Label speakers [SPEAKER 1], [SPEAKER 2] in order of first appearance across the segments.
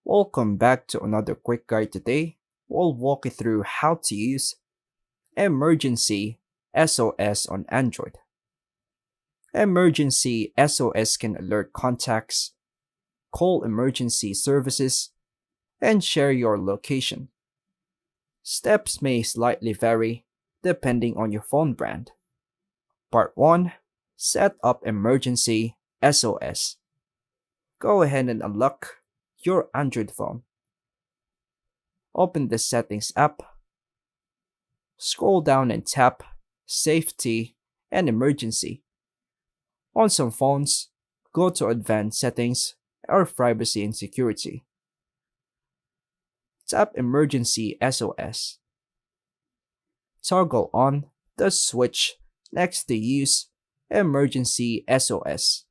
[SPEAKER 1] Welcome back to another quick guide. Today. We'll walk you through how to use Emergency SOS on Android. Emergency SOS can alert contacts, call emergency services, and share your location. Steps may slightly vary depending on your phone brand. Part 1. Set up Emergency SOS. Go ahead and unlock your Android phone. Open the Settings app. Scroll down and tap Safety and Emergency. On some phones, go to Advanced Settings or Privacy and Security. Tap Emergency SOS. Toggle on the switch next to Use Emergency SOS.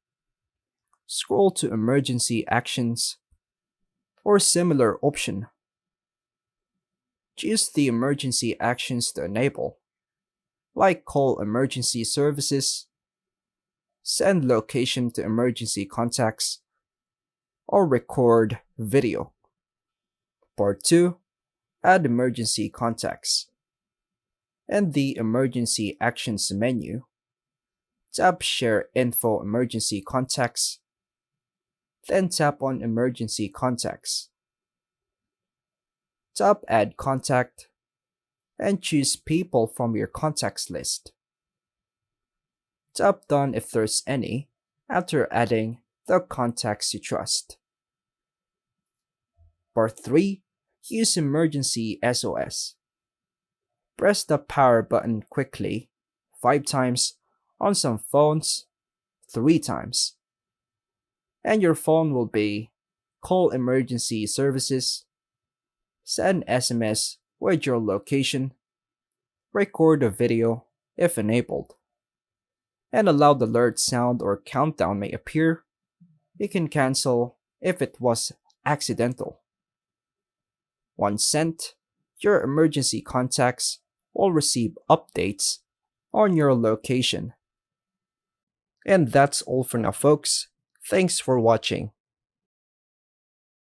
[SPEAKER 1] Scroll to Emergency Actions or similar option. Choose the emergency actions to enable, like call emergency services, send location to emergency contacts, or record video. Part 2. Add emergency contacts. In the Emergency Actions menu, tap Share Info Emergency Contacts, then tap on Emergency Contacts. Tap Add Contact, and choose people from your contacts list. Tap Done if there's any, after adding the contacts you trust. Part 3. Use Emergency SOS. Press the power button quickly, 5 times, on some phones, 3 times. And your phone will be call emergency services, send SMS with your location, record a video if enabled, and a loud alert sound or countdown may appear. You can cancel if it was accidental. Once sent, your emergency contacts will receive updates on your location. And that's all for now, folks. Thanks for watching.